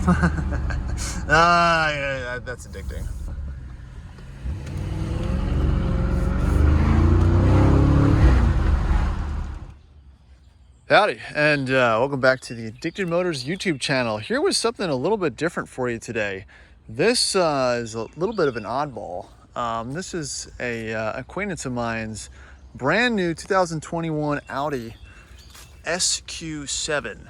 Yeah, that's addicting. Howdy, and welcome back to the Addicted Motors YouTube channel. Here was something a little bit different for you today. This is a little bit of an oddball. This is a acquaintance of mine's brand new 2021 Audi SQ7.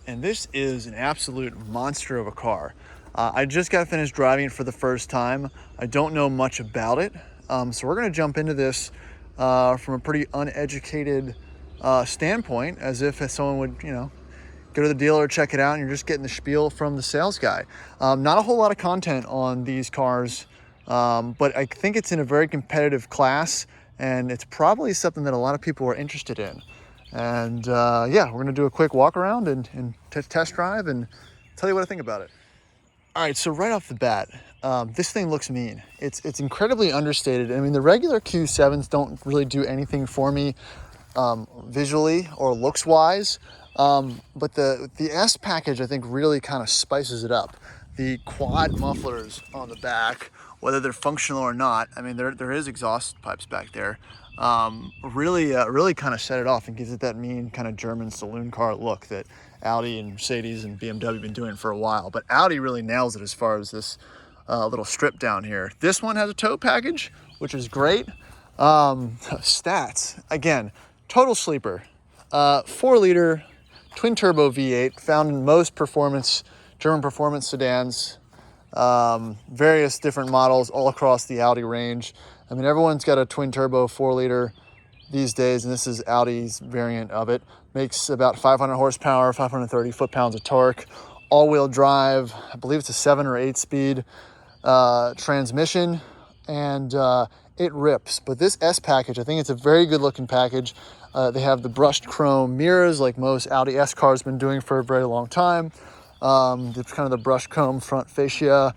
And this is an absolute monster of a car. I just got finished driving it for the first time. I don't know much about it. So we're gonna jump into this from a pretty uneducated standpoint, as if someone would, go to the dealer, check it out, and you're just getting the spiel from the sales guy. Not a whole lot of content on these cars, but I think it's in a very competitive class, and it's probably something that a lot of people are interested in. And yeah, we're gonna do a quick walk around and test drive and tell you what I think about it. All right, so right off the bat, this thing looks mean. It's incredibly understated. I mean, the regular Q7s don't really do anything for me visually or looks wise, but the S package I think really kind of spices it up. The quad mufflers on the back, whether they're functional or not, I mean there is exhaust pipes back there, really kind of set it off and gives it that mean kind of German saloon car look that Audi and Mercedes and BMW have been doing for a while. But Audi really nails it as far as this little strip down here. This one has a tow package, which is great. Stats, again, total sleeper, 4-liter twin turbo V8 found in most German performance sedans, various different models all across the Audi range. I mean, everyone's got a twin turbo 4-liter these days, and this is Audi's variant of it. Makes about 500 horsepower, 530 foot-pounds of torque, all-wheel drive. I believe it's a 7 or 8-speed transmission, and it rips. But this S package, I think it's a very good looking package. They have the brushed chrome mirrors like most Audi S cars have been doing for a very long time. It's kind of the brushed chrome front fascia.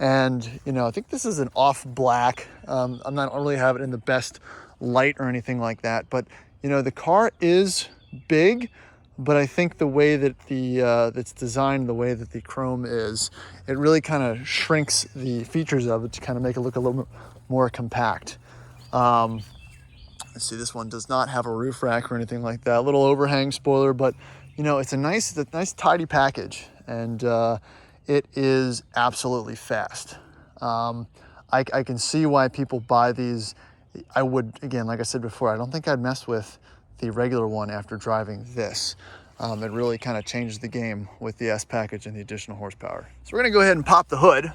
And, I think this is an off black. I'm not really have it in the best light or anything like that. But, the car is big, but I think the way that it's designed, the way that the chrome is, it really kind of shrinks the features of it to kind of make it look a little more compact. Let's see, this one does not have a roof rack or anything like that. A little overhang spoiler, but it's a nice tidy package, and it is absolutely fast. I can see why people buy these. I would, again, like I said before, I don't think I'd mess with the regular one after driving this. It really kind of changes the game with the S package and the additional horsepower. So we're gonna go ahead and pop the hood,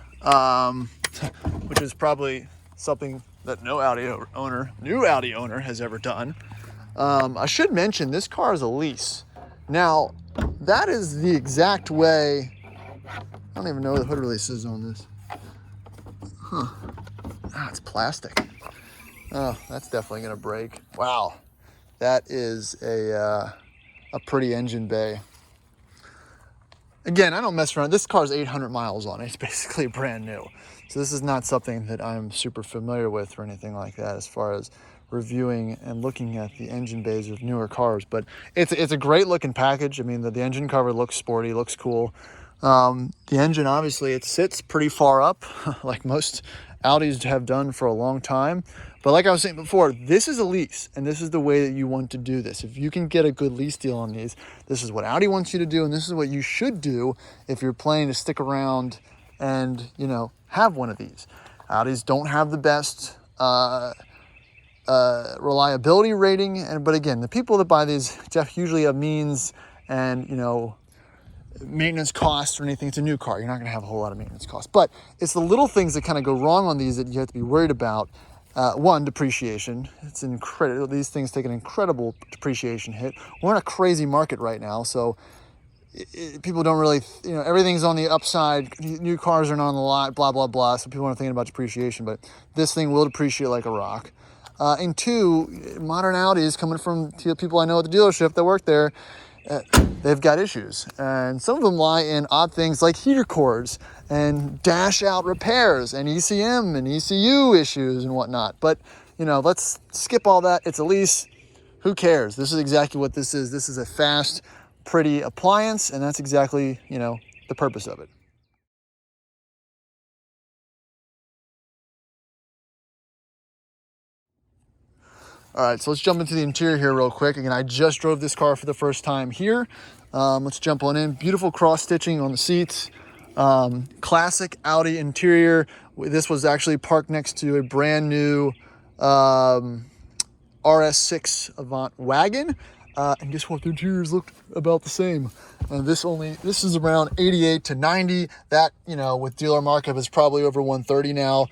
which is probably something that no new Audi owner has ever done. I should mention this car is a lease. Now, that is the exact way, I don't even know where the hood release is on this. It's plastic. Oh, that's definitely gonna break. Wow, that is a pretty engine bay. Again, I don't mess around. This car's 800 miles on it. It's basically brand new. So this is not something that I'm super familiar with or anything like that as far as reviewing and looking at the engine bays of newer cars. But it's a great looking package. I mean, the engine cover looks sporty, looks cool. The engine, obviously, it sits pretty far up, like most Audis have done for a long time. But like I was saying before, this is a lease, and this is the way that you want to do this. If you can get a good lease deal on these, this is what Audi wants you to do, and this is what you should do if you're planning to stick around and, have one of these. Audis don't have the best reliability rating, but again, the people that buy these usually have means and, maintenance costs or anything. It's a new car. You're not going to have a whole lot of maintenance costs. But it's the little things that kind of go wrong on these that you have to be worried about. One, depreciation. It's incredible. These things take an incredible depreciation hit. We're in a crazy market right now, so people don't really, everything's on the upside. New cars are not on the lot, blah, blah, blah. So people aren't thinking about depreciation, but this thing will depreciate like a rock. And two, modern Audis, coming from people I know at the dealership that work there, they've got issues. And some of them lie in odd things like heater cords and dash out repairs and ECM and ECU issues and whatnot. But, let's skip all that. It's a lease. Who cares? This is exactly what this is. This is a fast, pretty appliance, and that's exactly, the purpose of it. All right, so let's jump into the interior here real quick. Again, I just drove this car for the first time here. Let's jump on in. Beautiful cross stitching on the seats. Classic Audi interior. This was actually parked next to a brand new RS6 Avant Wagon. And guess what? The interiors looked about the same. And this is around 88 to 90. That, you know, with dealer markup is probably over 130 now.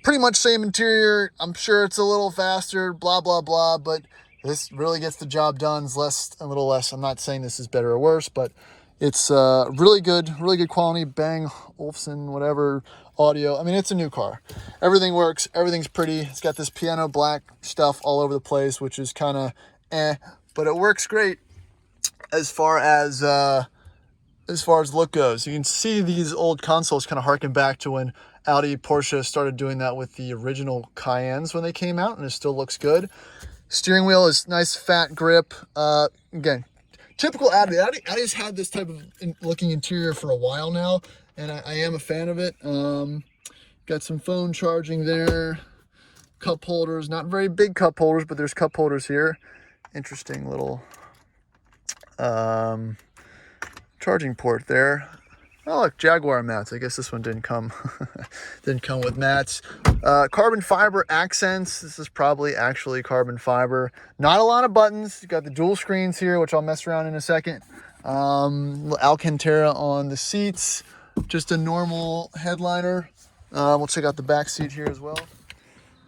Pretty much same interior. I'm sure it's a little faster, blah, blah, blah, but this really gets the job done. It's a little less. I'm not saying this is better or worse, but it's really good quality. Bang, Olufsen, whatever, audio. I mean, it's a new car. Everything works. Everything's pretty. It's got this piano black stuff all over the place, which is kind of but it works great as far as look goes. You can see these old consoles kind of harken back to when Audi, Porsche started doing that with the original Cayennes when they came out, and it still looks good. Steering wheel is nice, fat grip. Again, typical Audi. Audi's had this type of looking interior for a while now, and I am a fan of it. Got some phone charging there. Cup holders, not very big cup holders, but there's cup holders here. Interesting little charging port there. Oh, look, Jaguar mats. I guess this one didn't come with mats. Carbon fiber accents. This is probably actually carbon fiber. Not a lot of buttons. You got the dual screens here, which I'll mess around in a second. Alcantara on the seats. Just a normal headliner. We'll check out the back seat here as well.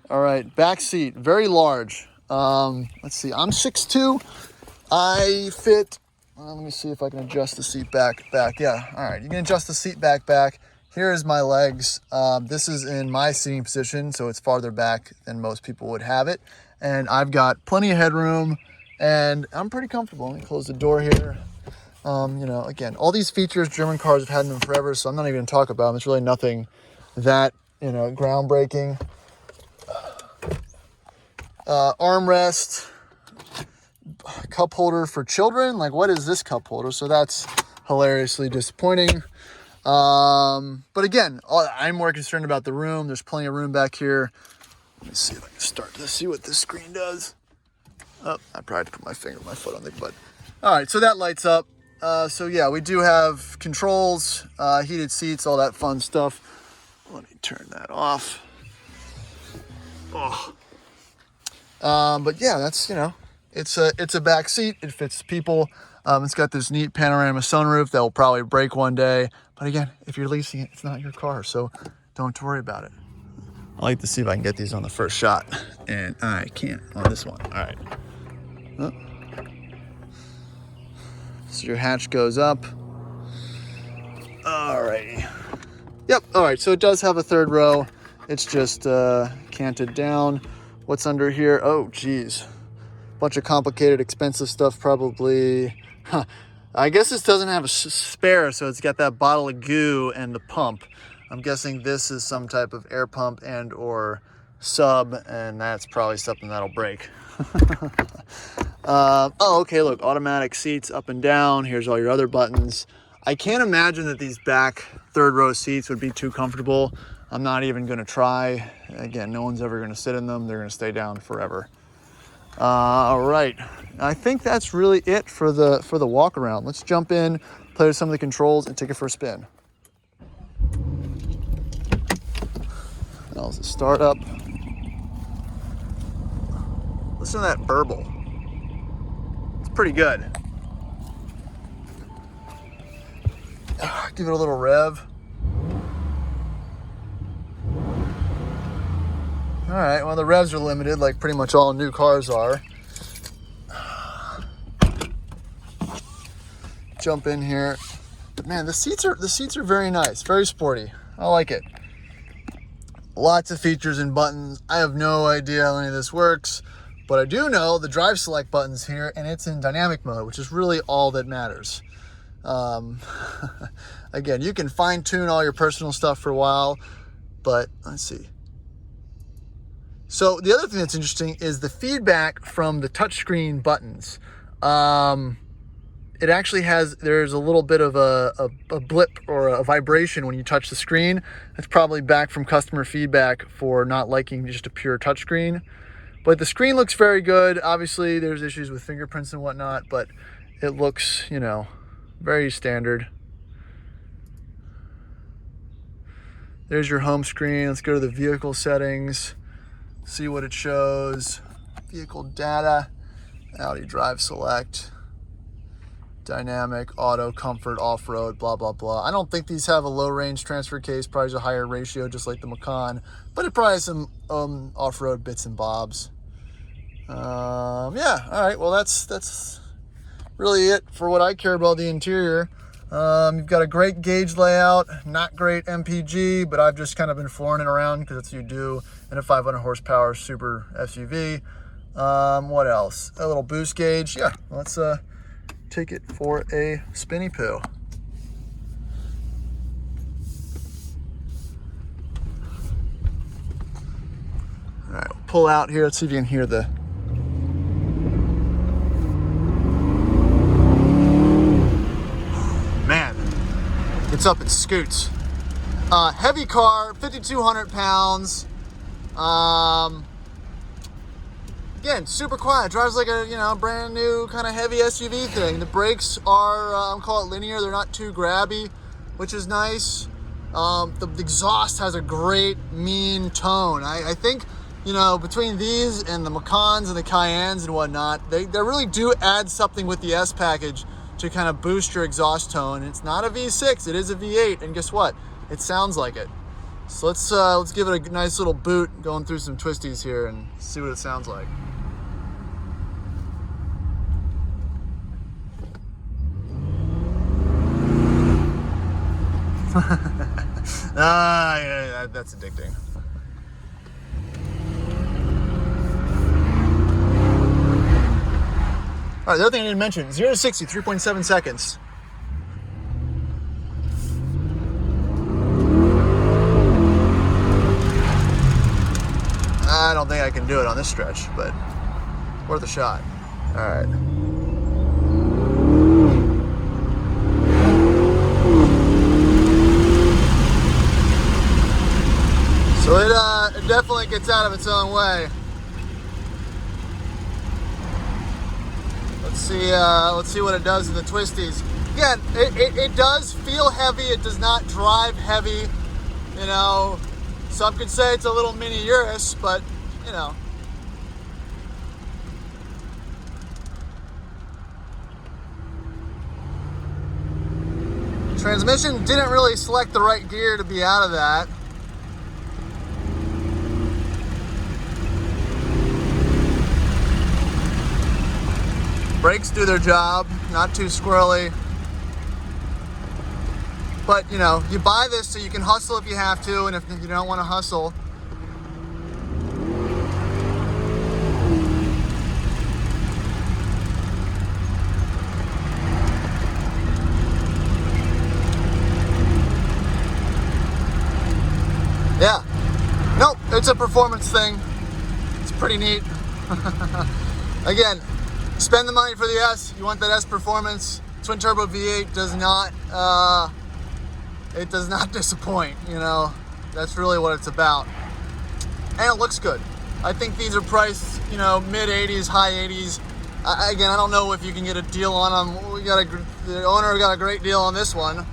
All right, back seat, very large. Let's see, I'm 6'2". I fit. Let me see if I can adjust the seat back. Yeah, all right, you can adjust the seat back. Here is my legs. This is in my seating position, so it's farther back than most people would have it. And I've got plenty of headroom, and I'm pretty comfortable. Let me close the door here. You know, again, all these features, German cars have had them forever, so I'm not even gonna talk about them. It's really nothing that, you know, groundbreaking. Armrest. Cup holder for children. Like, what is this cup holder? So that's hilariously disappointing. But again, I'm more concerned about the room. There's plenty of room back here. Let me see if I can start to see what this screen does. Oh, I probably had to put my foot on the button. All right, so that lights up. So yeah, we do have controls, heated seats, all that fun stuff. Let me turn that off. Oh. But yeah, that's, you know, it's a back seat. It fits people. It's got this neat panorama sunroof that will probably break one day. But again, if you're leasing it, it's not your car, so don't worry about it. I like to see if I can get these on the first shot, and I can't on this one. All right. Oh. So your hatch goes up. All righty. Yep. All right. So it does have a third row. It's just canted down. What's under here? Oh, geez. Bunch of complicated, expensive stuff, probably. I guess this doesn't have a spare, so it's got that bottle of goo and the pump. I'm guessing this is some type of air pump and or sub, and that's probably something that'll break. Oh, okay, look, automatic seats up and down. Here's all your other buttons. I can't imagine that these back third row seats would be too comfortable. I'm not even gonna try. Again, no one's ever gonna sit in them. They're gonna stay down forever. All right, I think that's really it for the walk around. Let's jump in, play with some of the controls, and take it for a spin. That'll start up. Listen to that burble. It's pretty good. Give it a little rev. All right, well, the revs are limited, like pretty much all new cars are. Jump in here. But man, the seats are very nice, very sporty. I like it. Lots of features and buttons. I have no idea how any of this works, but I do know the drive select button's here, and it's in dynamic mode, which is really all that matters. Again, you can fine tune all your personal stuff for a while, but let's see. So the other thing that's interesting is the feedback from the touchscreen buttons. it actually there's a little bit of a blip or a vibration when you touch the screen. That's probably back from customer feedback for not liking just a pure touchscreen. But the screen looks very good. Obviously, there's issues with fingerprints and whatnot, but it looks, you know, very standard. There's your home screen. Let's go to the vehicle settings, see what it shows. Vehicle data, Audi Drive Select, dynamic, auto, comfort, off-road, blah, blah, blah. I don't think these have a low-range transfer case, probably a higher ratio, just like the Macan, but it probably has some off-road bits and bobs. Yeah, all right, well, that's really it for what I care about the interior. You've got a great gauge layout, not great MPG, but I've just kind of been flooring it around because that's what you do in a 500 horsepower super SUV. What else? A little boost gauge. Yeah, let's take it for a spinny poo. All right, we'll pull out here. Let's see if you can hear the man. It's up and scoots. Heavy car, 5,200 pounds. Again, super quiet. Drives like a, you know, brand new kind of heavy SUV thing. The brakes are, I'll call it linear. They're not too grabby, which is nice. The exhaust has a great mean tone. I think, you know, between these and the Macans and the Cayennes and whatnot, they really do add something with the S package to kind of boost your exhaust tone. It's not a V6, it is a V8, and guess what? It sounds like it. So let's give it a nice little boot, going through some twisties here and see what it sounds like. Yeah, that's addicting. All right, the other thing I didn't mention, 0 to 60, 3.7 seconds. I don't think I can do it on this stretch, but worth a shot. All right. So it definitely gets out of its own way. Let's see what it does in the twisties. Again, it does feel heavy. It does not drive heavy. You know, some could say it's a little mini Urus, but you know. Transmission didn't really select the right gear to be out of that. Brakes do their job, not too squirrely. But, you know, you buy this so you can hustle if you have to, and if you don't want to hustle. Yeah. Nope, it's a performance thing. It's pretty neat. Again, spend the money for the S. You want that S performance. Twin turbo V8 does not, it does not disappoint, you know. That's really what it's about. And it looks good. I think these are priced, you know, mid 80s, high 80s. Again, I don't know if you can get a deal on them. The owner got a great deal on this one.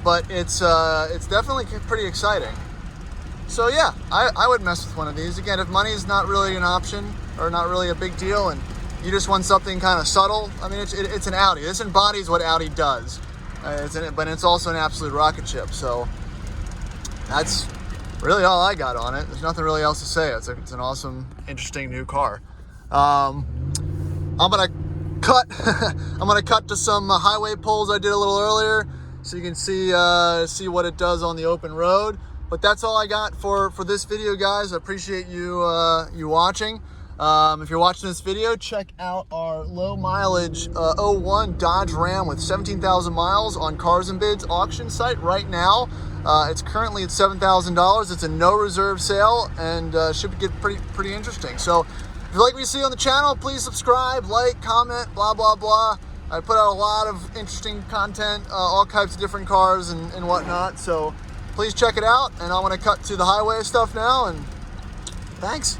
But it's definitely pretty exciting. So yeah, I would mess with one of these. Again, if money is not really an option or not really a big deal and you just want something kind of subtle, I mean, it's an Audi. This embodies what Audi does. But it's also an absolute rocket ship. So that's really all I got on it. There's nothing really else to say. It's an awesome, interesting new car. I'm gonna cut. I'm gonna cut to some highway pulls I did a little earlier, so you can see what it does on the open road. But that's all I got for this video, guys. I appreciate you watching. If you're watching this video, check out our low mileage 01 Dodge Ram with 17,000 miles on Cars and Bids auction site right now. It's currently at $7,000. It's a no reserve sale and should get pretty interesting. So If you like what you see on the channel, please subscribe, like, comment, blah, blah, blah. I put out a lot of interesting content, all types of different cars and whatnot. So please check it out. And I want to cut to the highway stuff now. And thanks.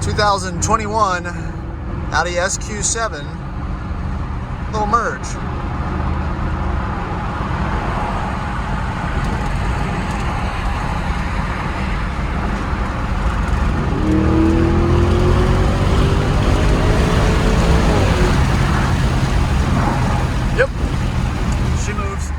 2021 Audi SQ7 little merge. Yep, she moves.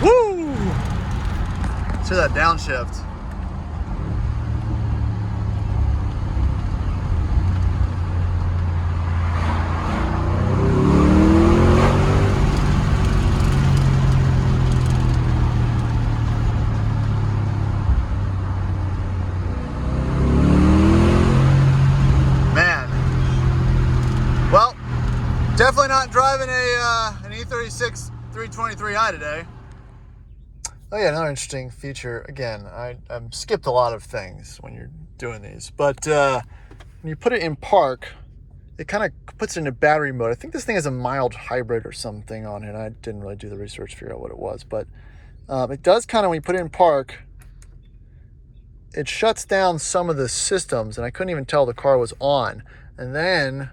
Woo! To that downshift. Well, definitely not driving an E36 323i today. Oh yeah, another interesting feature. Again, I skipped a lot of things when you're doing these, but when you put it in park, it kind of puts it into battery mode. I think this thing has a mild hybrid or something on it. I didn't really do the research to figure out what it was, but it does kind of, when you put it in park, it shuts down some of the systems, and I couldn't even tell the car was on. And then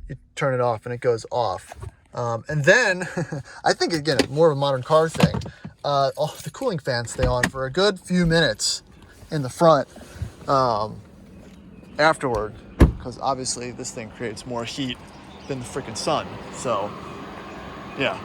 you turn it off and it goes off. And then, I think, again, more of a modern car thing, all the cooling fans stay on for a good few minutes in the front afterward, because obviously this thing creates more heat than the freaking sun. So, yeah.